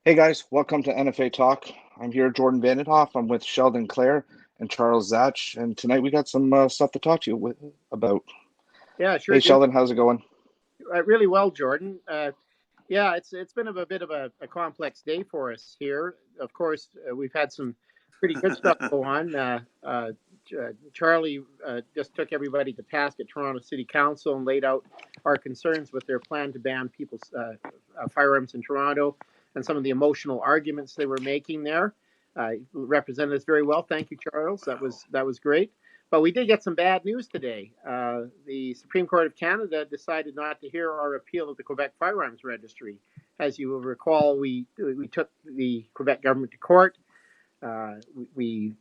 Hey guys, welcome to NFA Talk. I'm here, Jordan Vandenhoff. I'm with Sheldon Clare and Charles Zach, and tonight we got some stuff to talk to you about. Yeah, sure Hey do. Sheldon, how's it going? Really well, Jordan. Yeah, it's been a bit of a complex day for us here. Of course, we've had some pretty good stuff go on. Charlie just took everybody to task at Toronto City Council and laid out our concerns with their plan to ban people's firearms in Toronto and some of the emotional arguments they were making there. Represented us very well. Thank you, Charles. That was great. But we did get some bad news today. The Supreme Court of Canada decided not to hear our appeal of the Quebec Firearms Registry. As you will recall, we took the Quebec government to court. We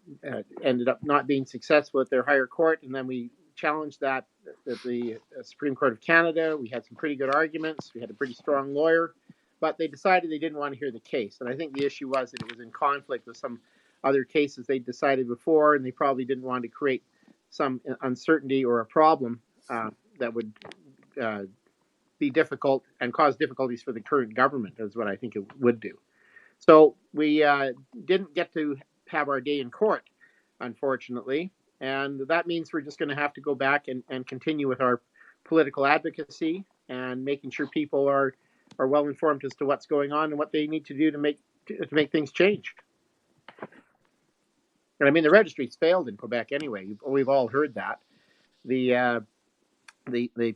ended up not being successful at their higher court, and then we challenged that at the Supreme Court of Canada. We had some pretty good arguments. We had a pretty strong lawyer, but they decided they didn't want to hear the case. And I think the issue was that it was in conflict with some other cases they decided before, and they probably didn't want to create some uncertainty or a problem that would be difficult and cause difficulties for the current government, is what I think it would do. So we didn't get to have our day in court, unfortunately, and that means we're just going to have to go back and continue with our political advocacy and making sure people are well informed as to what's going on and what they need to do to make things change. And I mean, the registry's failed in Quebec anyway. We've all heard that. The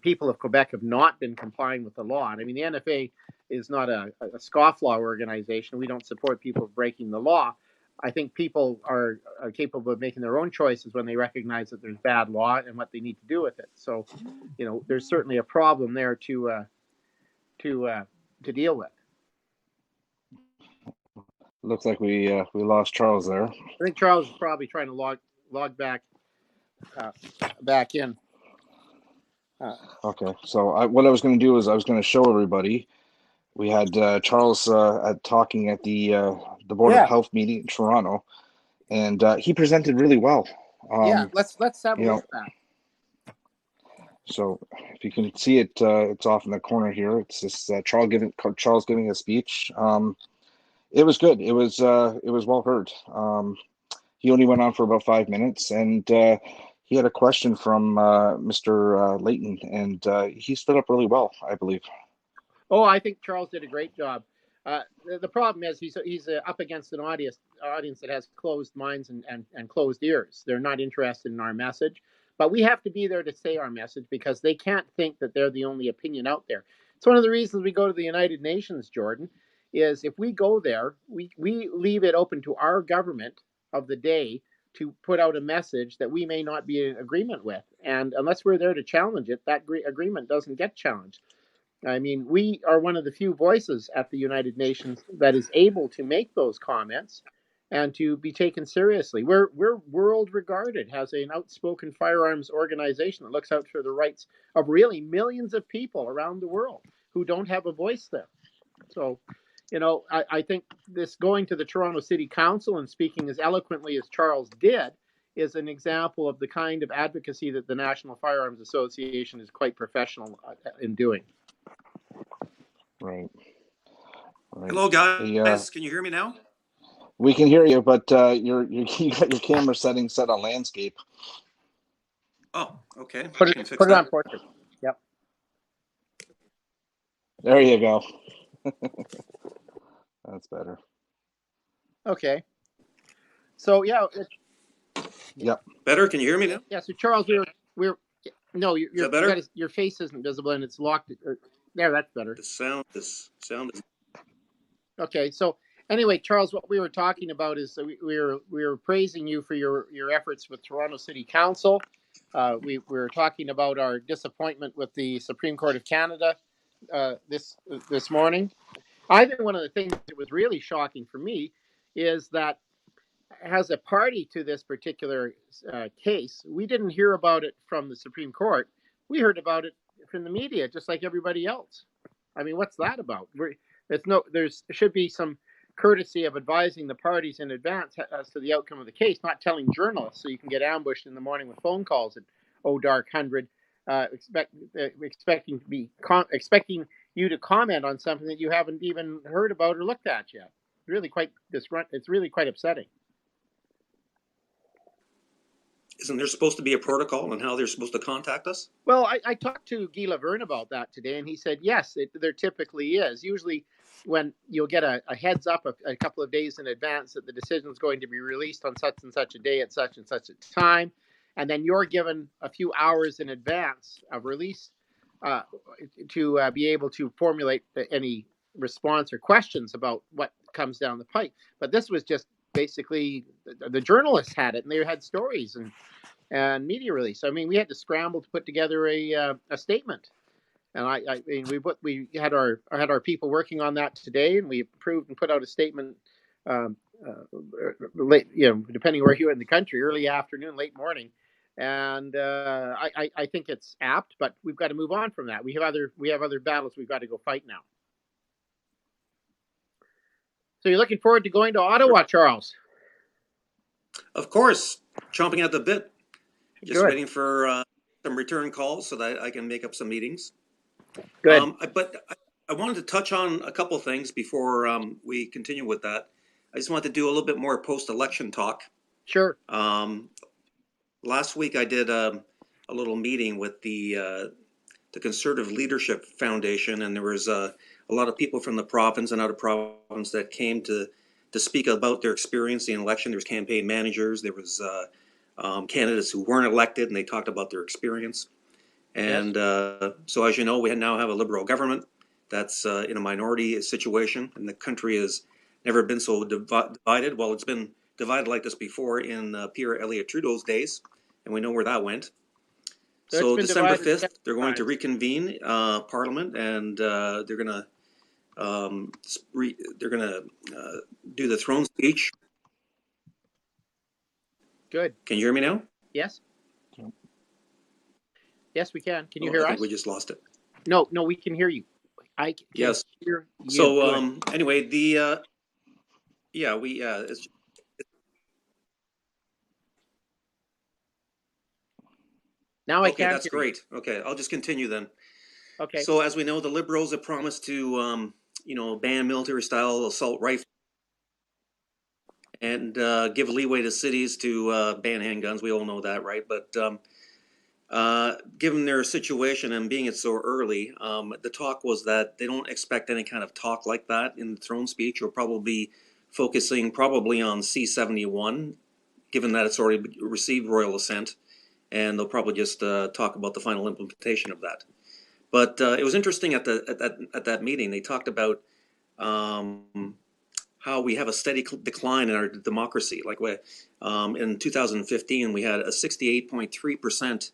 people of Quebec have not been complying with the law. And I mean, the NFA is not a scofflaw organization. We don't support people breaking the law. I think people are capable of making their own choices when they recognize that there's bad law and what they need to do with it. So, there's certainly a problem there to deal with. Looks like we lost Charles there. I think Charles is probably trying to log back in. Okay, so what I was going to do is I was going to show everybody. We had Charles talking at the Board of Health meeting in Toronto, and he presented really well. Let's have a look at that. So if you can see it, it's off in the corner here. It's this Charles giving a speech. It was good. It was well heard. He only went on for about 5 minutes, and he had a question from Mr. Layton, and he stood up really well, I believe. Oh, I think Charles did a great job. The problem is he's up against an audience that has closed minds and closed ears. They're not interested in our message, but we have to be there to say our message because they can't think that they're the only opinion out there. It's one of the reasons we go to the United Nations, Jordan, is if we go there, we leave it open to our government of the day to put out a message that we may not be in agreement with. And unless we're there to challenge it, that agreement doesn't get challenged. I mean, we are one of the few voices at the United Nations that is able to make those comments and to be taken seriously. We're world regarded as an outspoken firearms organization that looks out for the rights of really millions of people around the world who don't have a voice there. So, I think this going to the Toronto City Council and speaking as eloquently as Charles did is an example of the kind of advocacy that the National Firearms Association is quite professional in doing. Right. Hello, guys. Can you hear me now? We can hear you, but you got your camera setting set on landscape. Oh, okay. Put it on portrait. Yep. There you go. That's better. Okay. So Yep. Better? Can you hear me now? Yeah. So Charles, your face isn't visible and it's locked. There, that's better. The sound is. Okay. So anyway, Charles, what we were talking about is we were praising you for your efforts with Toronto City Council. We were talking about our disappointment with the Supreme Court of Canada this morning. I think one of the things that was really shocking for me is that as a party to this particular case, we didn't hear about it from the Supreme Court. We heard about it from the media, just like everybody else. I mean, what's that about? There should be some courtesy of advising the parties in advance as to the outcome of the case, not telling journalists so you can get ambushed in the morning with phone calls at dark 100, expecting you to comment on something that you haven't even heard about or looked at yet. It's really quite upsetting. Isn't there supposed to be a protocol on how they're supposed to contact us? Well, I talked to Guy Laverne about that today, and he said, yes, there typically is. Usually when you'll get a heads up a couple of days in advance that the decision is going to be released on such and such a day at such and such a time, and then you're given a few hours in advance of release to be able to formulate any response or questions about what comes down the pipe. But this was just basically the journalists had it, and they had stories and media release. I mean, we had to scramble to put together a statement, and I mean, we had our people working on that today, and we approved and put out a statement late, depending where you're in the country, early afternoon, late morning, and I think it's apt, but we've got to move on from that. We have other battles we've got to go fight now. So you're looking forward to going to Ottawa, Charles? Of course, chomping at the bit. Just Good. waiting for some return calls so that I can make up some meetings. Good. But I wanted to touch on a couple things before we continue with that. I just wanted to do a little bit more post-election talk. Sure. Last week I did a little meeting with the Conservative Leadership Foundation, and there was a lot of people from the province and out of province that came to speak about their experience in the election. There was campaign managers, there was candidates who weren't elected, and they talked about their experience. And yes. So as you know, we now have a Liberal government that's in a minority situation, and the country has never been so divided. Well, it's been divided like this before in Pierre Elliott Trudeau's days, and we know where that went. So December 5th, they're going to reconvene Parliament, and they're going to do the throne speech. Good. Can you hear me now? Yes. Yes, we can. Can you hear us? I think we just lost it. No, we can hear you. I can yes. hear you. So anyway, the it's now I can. Okay, that's great. Okay, I'll just continue then. Okay. So as we know, the Liberals have promised to ban military-style assault rifles and give leeway to cities to ban handguns. We all know that, right? But given their situation and being it so early, the talk was that they don't expect any kind of talk like that in the throne speech. Or probably focusing on C-71, given that it's already received royal assent, and they'll probably just talk about the final implementation of that. But it was interesting at that meeting. They talked about how we have a steady decline in our democracy. Like in 2015, we had a 68.3%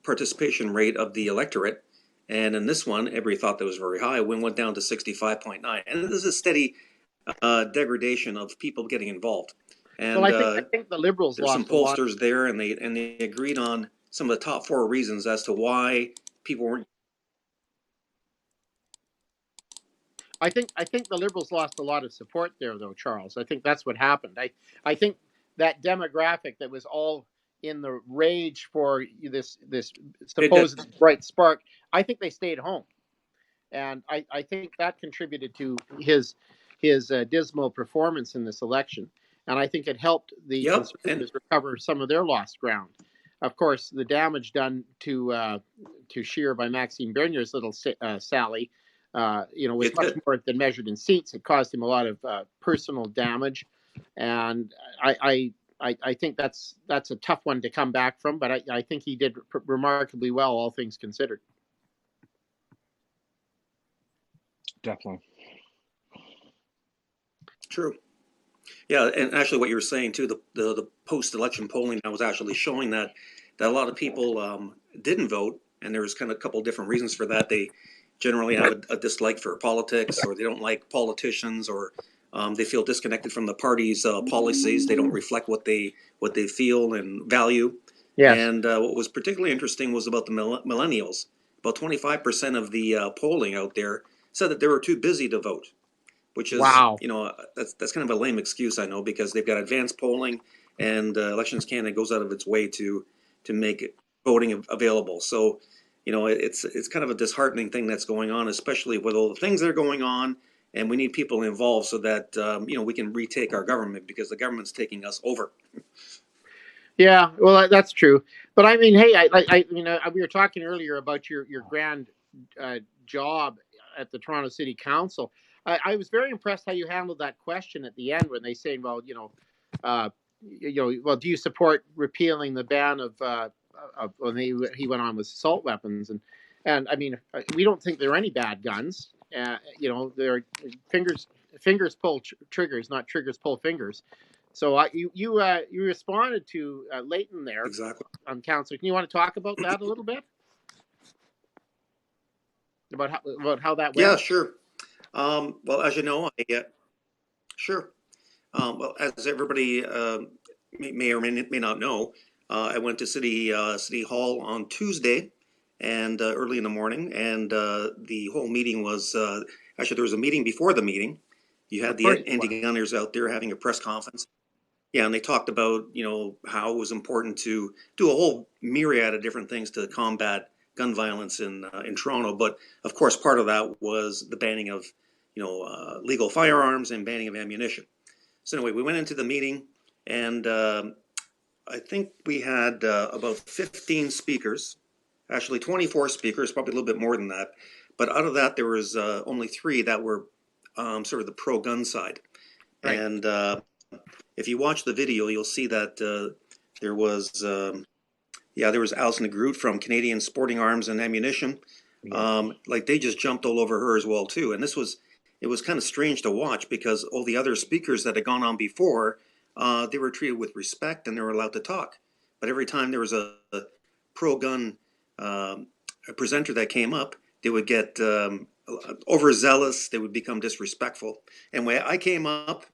participation rate of the electorate, and in this one, everybody thought that was very high. We went down to 65.9, and this is a steady degradation of people getting involved. And well, I think the Liberals there's some pollsters there, and they agreed on some of the top 4 reasons as to why people weren't. I think the Liberals lost a lot of support there, though, Charles. I think that's what happened. I think that demographic that was all in the rage for this supposed bright spark, I think they stayed home, and I think that contributed to his dismal performance in this election. And I think it helped the Conservatives recover some of their lost ground. Of course, the damage done to Scheer by Maxime Bernier's little sally, was much more than measured in seats. It caused him a lot of personal damage, and I think that's a tough one to come back from. But I think he did remarkably well, all things considered. Definitely. True. Yeah, and actually what you were saying too, the post-election polling that was actually showing that a lot of people didn't vote, and there was kind of a couple of different reasons for that. They generally have a dislike for politics, or they don't like politicians, or they feel disconnected from the party's policies. They don't reflect what they feel and value. Yes. And what was particularly interesting was about the millennials. About 25% of the polling out there said that they were too busy to vote. Which is, wow. That's kind of a lame excuse, I know, because they've got advanced polling, and Elections Canada goes out of its way to make voting available. So it's kind of a disheartening thing that's going on, especially with all the things that are going on. And we need people involved so that we can retake our government, because the government's taking us over. Yeah, well, that's true. But I mean, hey, we were talking earlier about your grand job at the Toronto City Council. I was very impressed how you handled that question at the end when they say, well, well, do you support repealing the ban of when he went on with assault weapons, and I mean, we don't think there are any bad guns. They're fingers pull triggers, not triggers pull fingers. So you responded to Leighton there. Exactly. On council. Can you want to talk about that a little bit? About how that went? Yeah, sure. Well, as you know, sure. Well, as everybody may or may not know, I went to City Hall on Tuesday, and early in the morning, and the whole meeting was actually, there was a meeting before the meeting. You had the anti-gunners out there having a press conference. Yeah, and they talked about how it was important to do a whole myriad of different things to combat gun violence in Toronto. But of course, part of that was the banning of legal firearms and banning of ammunition. So anyway, we went into the meeting, and I think we had about 15 speakers, actually 24 speakers, probably a little bit more than that. But out of that, there was only 3 that were sort of the pro-gun side. Right. And if you watch the video, you'll see that there was Alison Groot from Canadian Sporting Arms and Ammunition. Yeah. Like, they just jumped all over her as well too. And it was kind of strange to watch, because all the other speakers that had gone on before, they were treated with respect and they were allowed to talk. But every time there was a pro-gun presenter that came up, they would get overzealous. They would become disrespectful. And when I came up,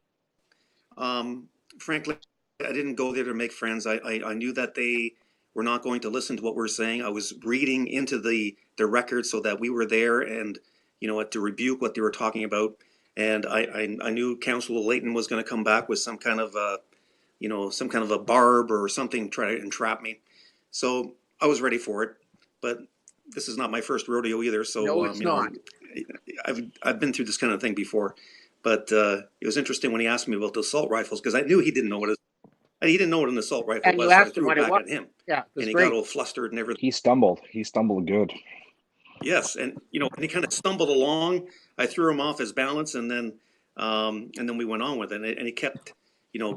frankly, I didn't go there to make friends. I knew that they were not going to listen to what we were saying. I was reading into the record so that we were there and to rebuke what they were talking about. And I knew Councillor Leighton was going to come back with some kind of a barb or something, try to entrap me. So I was ready for it. But this is not my first rodeo either. So no, it's not. I've been through this kind of thing before. But it was interesting when he asked me about the assault rifles, because I knew he didn't know what an assault rifle was. So I threw it back at him. Yeah, and he got all flustered and everything. He stumbled good. Yes, and and he kind of stumbled along. I threw him off his balance, and then we went on with it. And he kept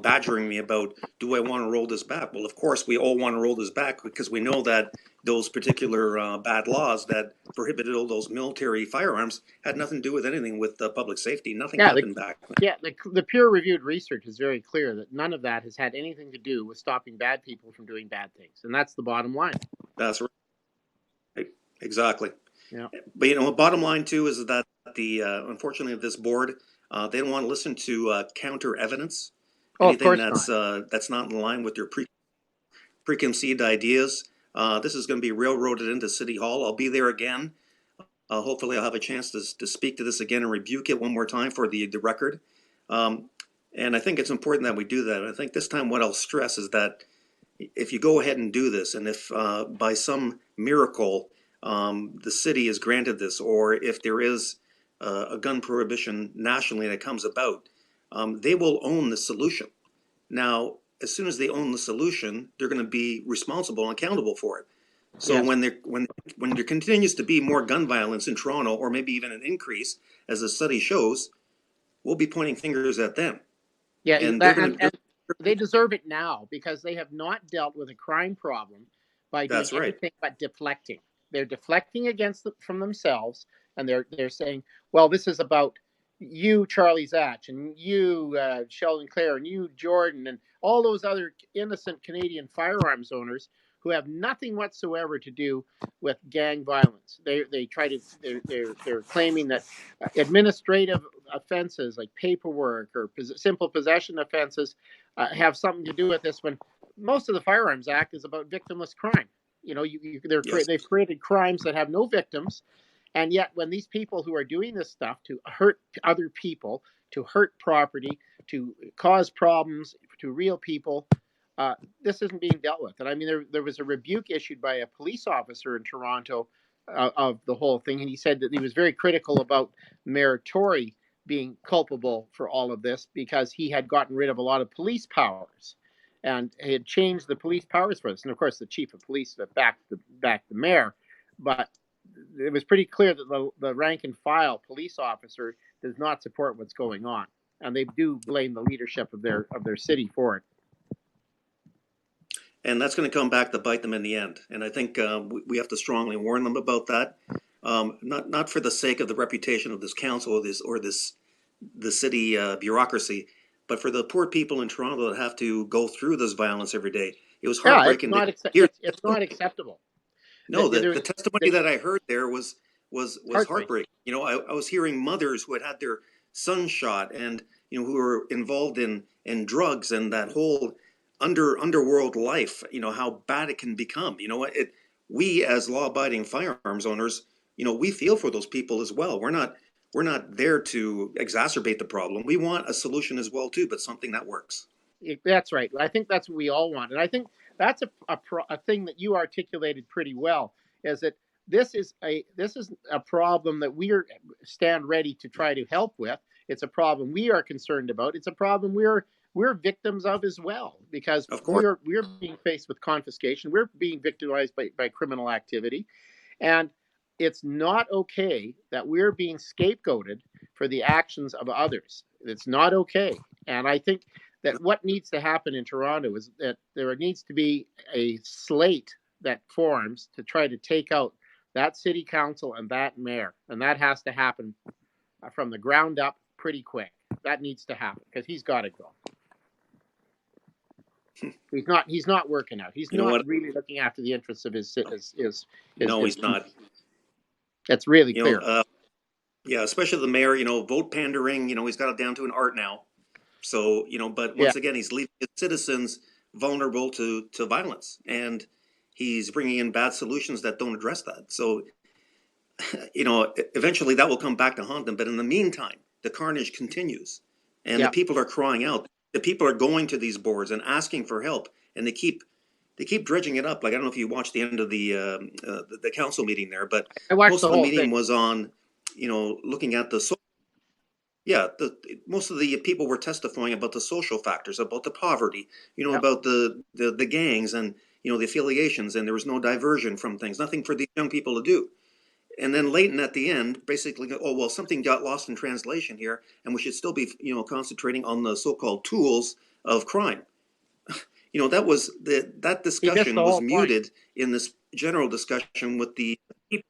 badgering me about, do I want to roll this back? Well, of course we all want to roll this back, because we know that those particular bad laws that prohibited all those military firearms had nothing to do with anything with public safety. Nothing happened back then. Yeah, the peer-reviewed research is very clear that none of that has had anything to do with stopping bad people from doing bad things, and that's the bottom line. That's right. Exactly. Yeah. But bottom line too is that the unfortunately this board, they don't want to listen to counter evidence. Anything that's not in line with their preconceived ideas. This is going to be railroaded into City Hall. I'll be there again. Hopefully I'll have a chance to speak to this again and rebuke it one more time for the record. And I think it's important that we do that. And I think this time what I'll stress is that if you go ahead and do this, and if by some miracle the city is granted this, or if there is a gun prohibition nationally that comes about, they will own the solution. Now, as soon as they own the solution, they're going to be responsible and accountable for it. So yes. when there continues to be more gun violence in Toronto, or maybe even an increase, as the study shows, we'll be pointing fingers at them. Yeah, and they deserve it now, because they have not dealt with a crime problem by doing anything but deflecting. They're deflecting from themselves, and they're saying, well, this is about you, Charlie Zatch, and you, Sheldon Clare, and you, Jordan, and all those other innocent Canadian firearms owners who have nothing whatsoever to do with gang violence. They're claiming that administrative offenses like paperwork or simple possession offenses have something to do with this, when most of the Firearms Act is about victimless crime. They've created crimes that have no victims. And yet when these people who are doing this stuff to hurt other people, to hurt property, to cause problems to real people, this isn't being dealt with. And I mean, there was a rebuke issued by a police officer in Toronto of the whole thing, and he said that he was very critical about Mayor Tory being culpable for all of this because he had gotten rid of a lot of police powers and he had changed the police powers for this. And of course, the chief of police backed the mayor, but it was pretty clear that the rank and file police officer does not support what's going on, and they do blame the leadership of their city for it. And that's going to come back to bite them in the end. And I think we have to strongly warn them about that. Not for the sake of the reputation of this council or the city bureaucracy, but for the poor people in Toronto that have to go through this violence every day. It was heartbreaking. Yeah, it's not acceptable. No, the testimony that I heard there was heartbreaking. You know, I was hearing mothers who had their sons shot, and you know, who were involved in drugs and that whole underworld life. You know how bad it can become. You know, we as law-abiding firearms owners, you know, we feel for those people as well. We're not there to exacerbate the problem. We want a solution as well too, but something that works. That's right. I think that's what we all want, and I think that's a thing that you articulated pretty well. Is that this is a problem that we stand ready to try to help with. It's a problem we are concerned about. It's a problem we're victims of as well, because we're being faced with confiscation. We're being victimized by criminal activity, and it's not okay that we're being scapegoated for the actions of others. It's not okay, and I think that what needs to happen in Toronto is that there needs to be a slate that forms to try to take out that city council and that mayor, and that has to happen from the ground up pretty quick. That needs to happen because he's got to go. He's not working out. He's not really looking after the interests of his. No, he's not. That's really clear. Yeah, especially the mayor. You know, vote pandering. You know, he's got it down to an art now. So, you know, but once again, he's leaving his citizens vulnerable to violence, and he's bringing in bad solutions that don't address that. So, you know, eventually that will come back to haunt them. But in the meantime, the carnage continues, and the people are crying out. The people are going to these boards and asking for help, and they keep dredging it up. Like, I don't know if you watched the end of the council meeting there, but most of the meeting was on, you know, looking at the most of the people were testifying about the social factors, about the poverty, you know, about the gangs and, you know, the affiliations, and there was no diversion from things, nothing for these young people to do. And then Leighton at the end basically, oh, well, something got lost in translation here, and we should still be, you know, concentrating on the so-called tools of crime. You know, that discussion was muted in this general discussion with the people.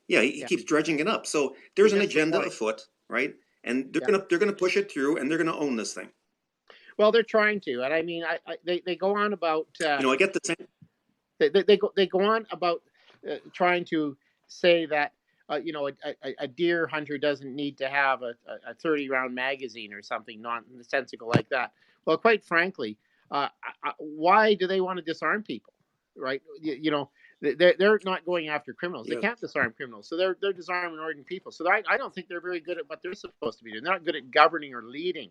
Yeah, he keeps dredging it up. So there's an agenda afoot, right? And they're gonna push it through, and they're gonna own this thing. Well, they're trying to, and I mean, they go on about. You know, I get the same. They go on about trying to say that you know, a deer hunter doesn't need to have a 30-round magazine or something nonsensical like that. Well, quite frankly, why do they want to disarm people, right? You know, they're not going after criminals. They can't disarm criminals, so they're disarming ordinary people. So I don't think they're very good at what they're supposed to be doing. They're not good at governing or leading.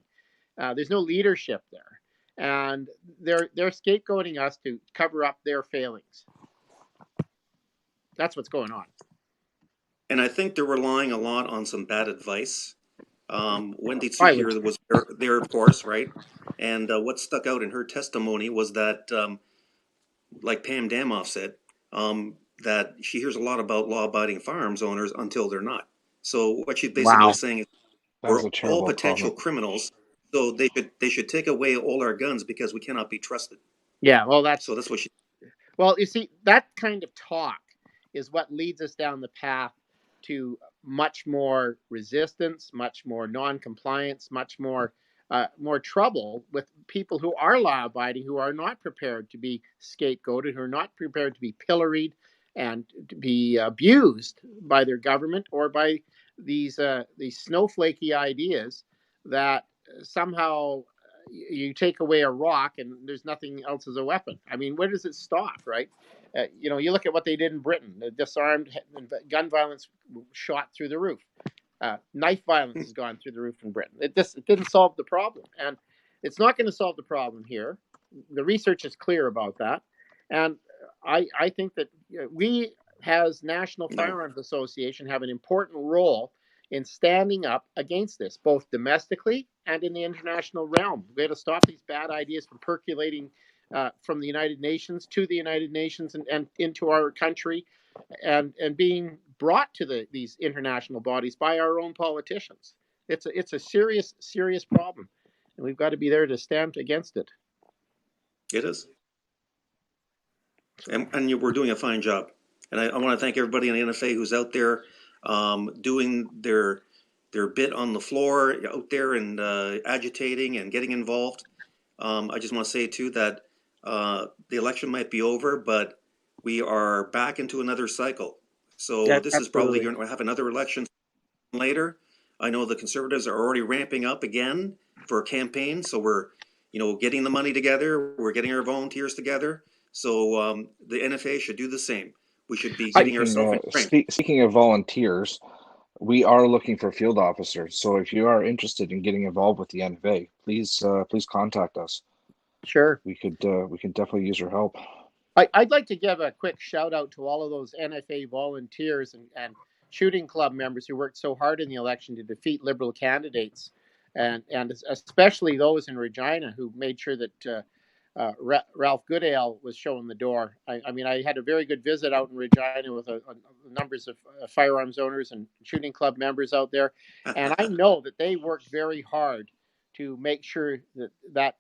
There's no leadership there, and they're scapegoating us to cover up their failings. That's what's going on. And I think they're relying a lot on some bad advice. Wendy Tsuhir was there, of course, right? And what stuck out in her testimony was that, like Pam Damoff said, that she hears a lot about law-abiding firearms owners until they're not. So what she's basically saying is we're all potential criminals, so they should take away all our guns because we cannot be trusted. Yeah, well, that's what she. Well, you see, that kind of talk is what leads us down the path to much more resistance, much more non-compliance, much more trouble with people who are law-abiding, who are not prepared to be scapegoated, who are not prepared to be pilloried and to be abused by their government or by these snowflakey ideas that somehow you take away a rock and there's nothing else as a weapon. I mean, where does it stop, right? You know, you look at what they did in Britain. The disarmed gun violence shot through the roof. Knife violence has gone through the roof in Britain. It didn't solve the problem, and it's not going to solve the problem here. the research is clear about that, and I think that we, as National Firearms Association, have an important role in standing up against this, both domestically and in the international realm. We have to stop these bad ideas from percolating from the United Nations to the United Nations and into our country, and being brought to these international bodies by our own politicians. It's a serious problem, and we've got to be there to stand against it. It is. And we're doing a fine job. And I want to thank everybody in the NFA who's out there doing their bit on the floor, out there and agitating and getting involved. I just want to say, too, that the election might be over, but we are back into another cycle. So Yeah, this is probably going to have another election later. I know the Conservatives are already ramping up again for a campaign. So we're, getting the money together. We're getting our volunteers together. So the NFA should do the same. We should be getting ourselves in training. Speaking of volunteers, we are looking for field officers. So if you are interested in getting involved with the NFA, please contact us. Sure. We can definitely use your help. I'd like to give a quick shout out to all of those NFA volunteers and shooting club members who worked so hard in the election to defeat Liberal candidates, and especially those in Regina who made sure that Ralph Goodale was shown the door. I mean, I had a very good visit out in Regina with numbers of firearms owners and shooting club members out there, and I know that they worked very hard to make sure that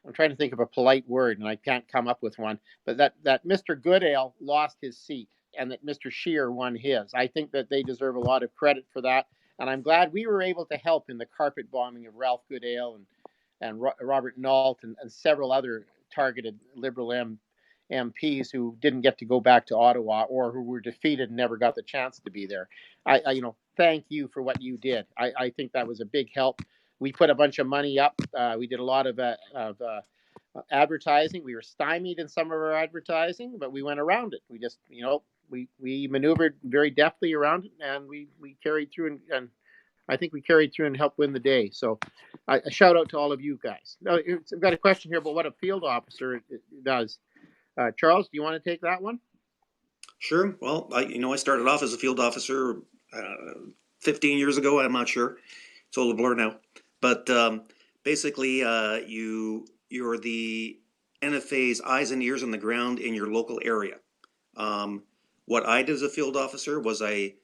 I'm trying to think of a polite word, and I can't come up with one, but that Mr. Goodale lost his seat and that Mr. Scheer won his. I think that they deserve a lot of credit for that, and I'm glad we were able to help in the carpet bombing of Ralph Goodale and Robert Nault and several other targeted Liberal MPs who didn't get to go back to Ottawa or who were defeated and never got the chance to be there. I thank you for what you did. I think that was a big help. We put a bunch of money up. We did a lot of advertising. We were stymied in some of our advertising, but we went around it. We just, we maneuvered very deftly around it, and we carried through, and I think we carried through and helped win the day. So a shout out to all of you guys. Now, I've got a question here about what a field officer does. Charles, do you want to take that one? Sure. Well, I started off as a field officer 15 years ago. I'm not sure. It's all a blur now. But basically, you're the NFA's eyes and ears on the ground in your local area. What I did as a field officer was I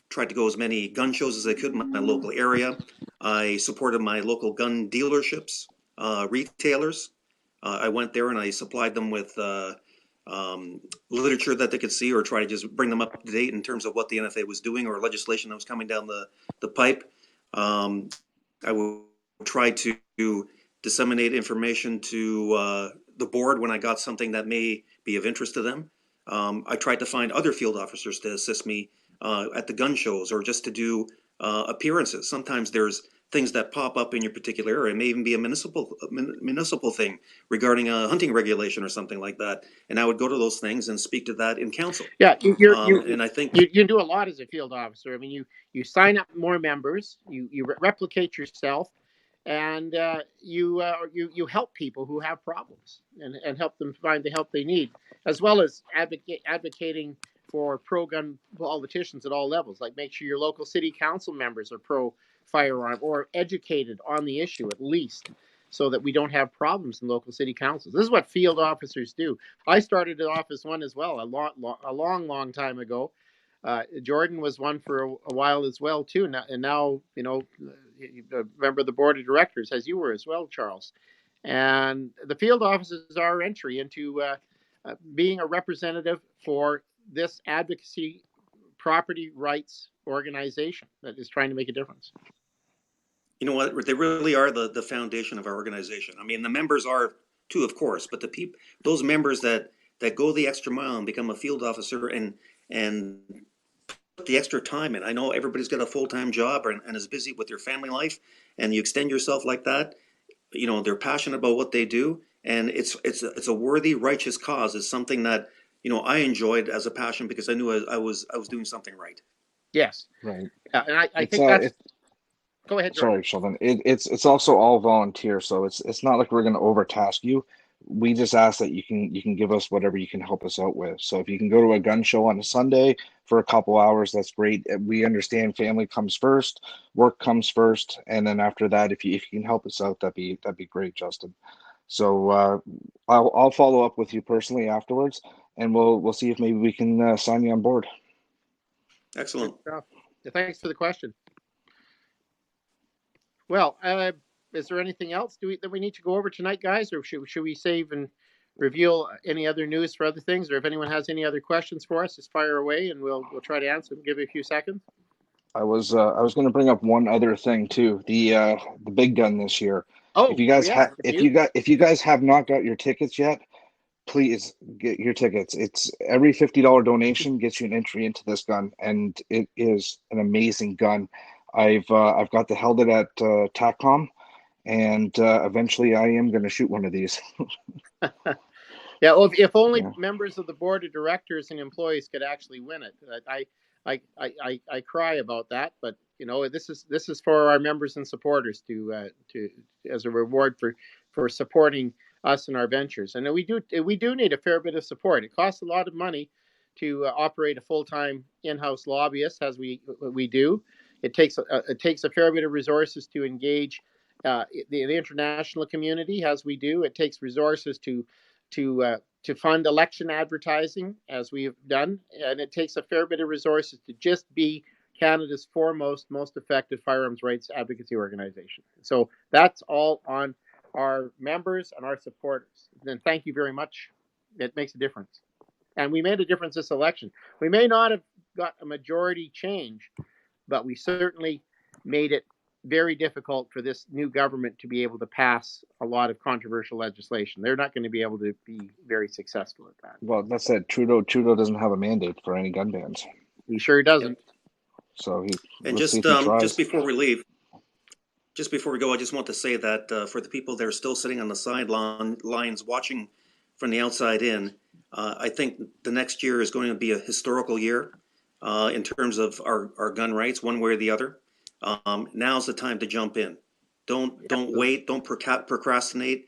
tried to go as many gun shows as I could in my local area. I supported my local gun dealerships, retailers. I went there and I supplied them with literature that they could see, or try to just bring them up to date in terms of what the NFA was doing or legislation that was coming down the pipe. I would try to disseminate information to the board when I got something that may be of interest to them. I tried to find other field officers to assist me at the gun shows, or just to do appearances. Sometimes there's things that pop up in your particular area. It may even be a municipal thing regarding a hunting regulation or something like that. And I would go to those things and speak to that in council. Yeah, and I think you do a lot as a field officer. I mean, you sign up more members, you replicate yourself, and you help people who have problems and help them find the help they need, as well as advocating for pro-gun politicians at all levels. Like, make sure your local city council members are pro-firearm or educated on the issue at least, so that we don't have problems in local city councils. This is what field officers do. I started in office one as well, a long time ago. Jordan was one for a while as well too, and now a member of the board of directors, as you were as well, Charles. And the field officers is our entry into being a representative for this advocacy property rights organization that is trying to make a difference. You know what? They really are the foundation of our organization. I mean, the members are too, of course, but those members that go the extra mile and become a field officer and put the extra time in. I know everybody's got a full-time job and is busy with their family life, and you extend yourself like that. They're passionate about what they do, and it's a worthy, righteous cause. It's something that I enjoyed as a passion, because I knew I was doing something right. Yes, right. And I think that's Go ahead, Jordan. Sorry, Sheldon. It's also all volunteer, so it's not like we're going to overtask you. We just ask that you can give us whatever you can help us out with. So if you can go to a gun show on a Sunday for a couple hours, that's great. We understand family comes first, work comes first, and then after that, if you can help us out, that'd be great, Justin. So I'll follow up with you personally afterwards, and we'll see if maybe we can sign you on board. Excellent. Yeah, thanks for the question. Well, is there anything else that we need to go over tonight, guys, or should we save and reveal any other news for other things? Or if anyone has any other questions for us, just fire away, and we'll try to answer them. Give you a few seconds. I was going to bring up one other thing too. The big gun this year. Oh, If you guys yeah. if you guys have not got your tickets yet, please get your tickets. It's every $50 donation gets you an entry into this gun, and it is an amazing gun. I've got to held it at TACCOM, and eventually I am going to shoot one of these. Yeah, well, if only members of the board of directors and employees could actually win it. I cry about that, but you know, this is for our members and supporters to as a reward for supporting us in our ventures. And we do need a fair bit of support. It costs a lot of money to operate a full-time in-house lobbyist, as we do. It takes a fair bit of resources to engage the international community, as we do. It takes resources to fund election advertising, as we have done, and it takes a fair bit of resources to just be Canada's foremost, most effective firearms rights advocacy organization. So that's all on our members and our supporters. Then thank you very much. It makes a difference. And we made a difference this election. We may not have got a majority change, but we certainly made it very difficult for this new government to be able to pass a lot of controversial legislation. They're not going to be able to be very successful at that. Well, that said, Trudeau doesn't have a mandate for any gun bans. He sure doesn't. So just before we leave, just before we go, I just want to say that for the people that are still sitting on the sidelines watching from the outside in, I think the next year is going to be a historical year in terms of our gun rights, one way or the other. Now's the time to jump in. Don't wait. Don't procrastinate.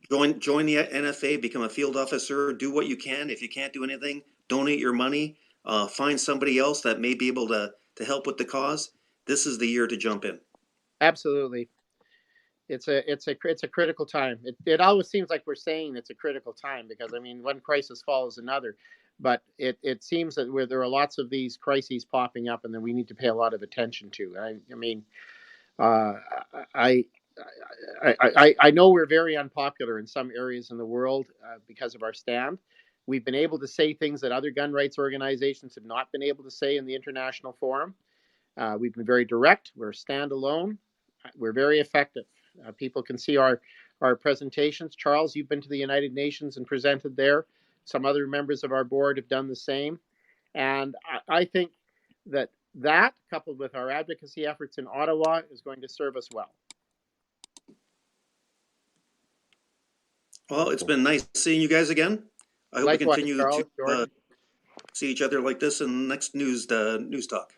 Join the NFA. Become a field officer. Do what you can. If you can't do anything, donate your money. Find somebody else that may be able to help with the cause. This is the year to jump in. Absolutely. It's a critical time. It always seems like we're saying it's a critical time because, I mean, one crisis follows another. But it seems that there are lots of these crises popping up, and that we need to pay a lot of attention to. I know we're very unpopular in some areas in the world because of our stand. We've been able to say things that other gun rights organizations have not been able to say in the international forum. We've been very direct. We're standalone. We're very effective. People can see our presentations. Charles, you've been to the United Nations and presented there. Some other members of our board have done the same. And I think that coupled with our advocacy efforts in Ottawa, is going to serve us well. Well, it's been nice seeing you guys again. I hope we continue to see each other like this in the next news talk.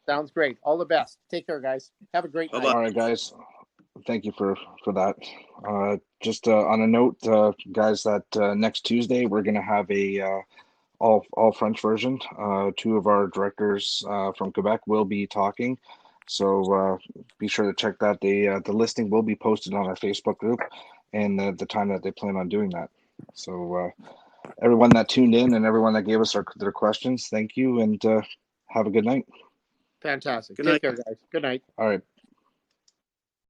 Sounds great. All the best. Take care, guys. Have a great night. All right, guys. Thank you for that. Just on a note, guys, that next Tuesday we're going to have a all French version. Two of our directors from Quebec will be talking, so be sure to check that. The listing will be posted on our Facebook group and the time that they plan on doing that. So everyone that tuned in and everyone that gave us their questions, thank you, and have a good night. Fantastic. Good night. Take care, guys. Good night. All right.